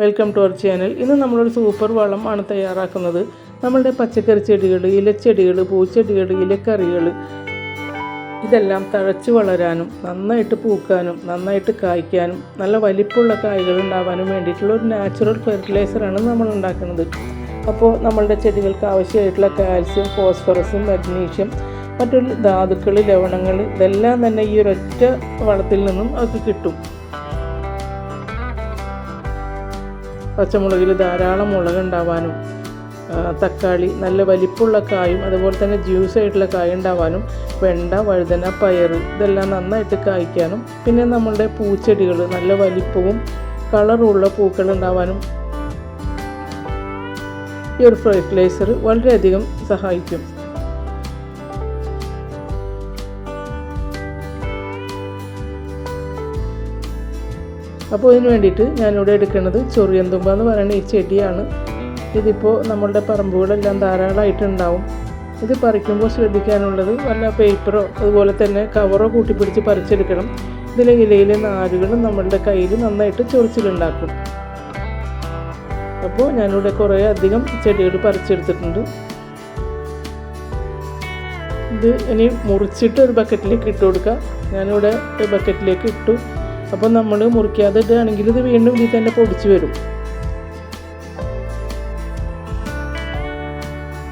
Welcome to our channel. ഇന്ന് നമ്മളൊരു super വളമാണ് തയ്യാറാക്കുന്നത്. നമ്മളുടെ പച്ചക്കറി ചെടികൾ, ഇലച്ചെടികൾ, പൂച്ചെടികൾ, ഇലക്കറികൾ ഇതെല്ലാം തഴച്ച് വളരാനും നന്നായിട്ട് പൂക്കാനും നന്നായിട്ട് കായ്ക്കാനും നല്ല വലിപ്പമുള്ള കായ്കൾ ഉണ്ടാവാനും വേണ്ടിയിട്ടുള്ള ഒരു നാച്ചുറൽ ഫെർട്ടിലൈസറാണ് നമ്മൾ ഉണ്ടാക്കുന്നത്. അപ്പോൾ നമ്മളുടെ ചെടികൾക്ക് ആവശ്യമായിട്ടുള്ള കാൽസ്യം, ഫോസ്ഫറസും, മഗ്നീഷ്യം, മറ്റൊരു ധാതുക്കൾ, ലവണങ്ങൾ ഇതെല്ലാം തന്നെ ഈ ഒരൊറ്റ വളത്തിൽ നിന്നും അവർക്ക് കിട്ടും. പച്ചമുളകിൽ ധാരാളം മുളകുണ്ടാവാനും, തക്കാളി നല്ല വലിപ്പമുള്ള കായും അതുപോലെ തന്നെ ജ്യൂസായിട്ടുള്ള കായ ഉണ്ടാവാനും, വെണ്ട, വഴുതന, പയർ ഇതെല്ലാം നന്നായിട്ട് കായ്ക്കാനും, പിന്നെ നമ്മളുടെ പൂച്ചെടികൾ നല്ല വലിപ്പവും കളറുള്ള പൂക്കൾ ഉണ്ടാവാനും ഈ ഒരു ഫെർട്ടിലൈസർ വളരെയധികം സഹായിക്കും. അപ്പോൾ ഇതിന് വേണ്ടിയിട്ട് ഞാനിവിടെ എടുക്കുന്നത് ചൊറിയന്തുമ്പ എന്ന് പറയുന്ന ഈ ചെടിയാണ്. ഇതിപ്പോൾ നമ്മളുടെ പറമ്പുകളെല്ലാം ധാരാളമായിട്ടുണ്ടാവും. ഇത് പറിക്കുമ്പോൾ ശ്രദ്ധിക്കാനുള്ളത് വല്ല പേപ്പറോ അതുപോലെ തന്നെ കവറോ കൂട്ടിപ്പിടിച്ച് പറിച്ചെടുക്കണം. ഇതിലെ ഇലയിലെ നാരുകൾ നമ്മളുടെ കയ്യിൽ നന്നായിട്ട് ചൊറിച്ചിലുണ്ടാക്കും. അപ്പോൾ ഞാനിവിടെ കുറേ അധികം ചെടികൾ പറിച്ചെടുത്തിട്ടുണ്ട്. ഇത് ഇനി മുറിച്ചിട്ട് ഒരു ബക്കറ്റിലേക്ക് ഇട്ട് കൊടുക്കുക. ഞാനിവിടെ ഒരു ബക്കറ്റിലേക്ക് ഇട്ടു. അപ്പോൾ നമ്മൾ മുറിക്കാതെ ഇടുകയാണെങ്കിൽ ഇത് വീണ്ടും ഇതിൽ തന്നെ പൊടിച്ച് വരും.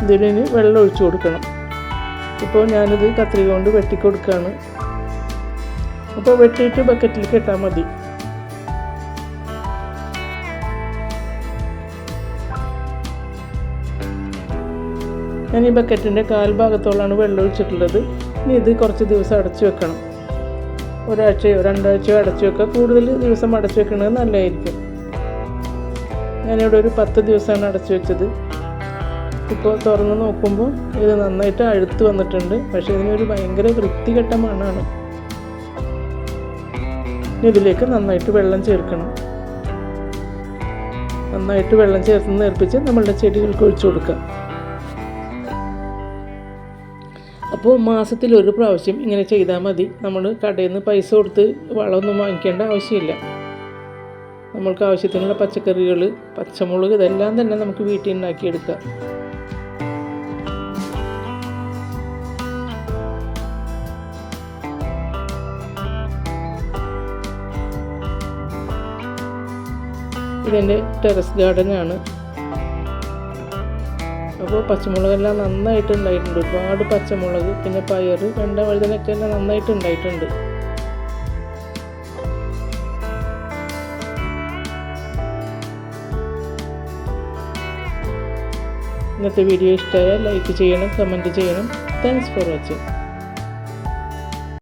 ഇതിന് വെള്ളം ഒഴിച്ചു കൊടുക്കണം. ഇപ്പോൾ ഞാനിത് കത്രിക കൊണ്ട് വെട്ടിക്കൊടുക്കുകയാണ്. അപ്പോൾ വെട്ടിയിട്ട് ബക്കറ്റിലേക്ക് ഇട്ടാൽ മതി. ഞാൻ ഈ ബക്കറ്റിൻ്റെ കാൽഭാഗത്തോളാണ് വെള്ളം ഒഴിച്ചിട്ടുള്ളത്. ഇനി ഇത് കുറച്ച് ദിവസം അടച്ചു വെക്കണം. ഒരാഴ്ചയോ രണ്ടാഴ്ചയോ അടച്ചു വെക്കുക. കൂടുതൽ ദിവസം അടച്ചു വെക്കുന്നത് നല്ലതായിരിക്കും. ഞാനിവിടെ ഒരു 10 ദിവസമാണ് അടച്ചു വെച്ചത്. ഇപ്പോൾ തുറന്ന് നോക്കുമ്പോൾ ഇത് നന്നായിട്ട് അഴുത്ത് വന്നിട്ടുണ്ട്. പക്ഷേ ഇതിനൊരു ഭയങ്കര വൃത്തികെട്ട മണ്ണാണ്. ഇതിലേക്ക് നന്നായിട്ട് വെള്ളം ചേർക്കണം. നന്നായിട്ട് വെള്ളം ചേർത്ത് നേർപ്പിച്ച് നമ്മളുടെ ചെടികൾക്ക് ഒഴിച്ചു കൊടുക്കുക. അപ്പോൾ മാസത്തിൽ ഒരു പ്രാവശ്യം ഇങ്ങനെ ചെയ്താൽ മതി. നമ്മൾ കടയിൽ നിന്ന് പൈസ കൊടുത്ത് വളമൊന്നും വാങ്ങിക്കേണ്ട ആവശ്യമില്ല. നമ്മൾക്ക് ആവശ്യത്തിനുള്ള പച്ചക്കറികൾ, പച്ചമുളക് ഇതെല്ലാം തന്നെ നമുക്ക് വീട്ടിൽ ഉണ്ടാക്കിയെടുക്കാം. ഇതെൻ്റെ ടെറസ് ഗാർഡനാണ്. അപ്പോൾ പച്ചമുളകെല്ലാം നന്നായിട്ട് ഉണ്ടായിട്ടുണ്ട്. ഒരുപാട് പച്ചമുളക്, പിന്നെ പയർ, വെണ്ട, വഴുതനൊക്കെ എല്ലാം നന്നായിട്ട് ഉണ്ടായിട്ടുണ്ട്. ഇന്നത്തെ വീഡിയോ ഇഷ്ടമായാൽ ലൈക്ക് ചെയ്യണം, കമൻറ്റ് ചെയ്യണം. Thanks for watching.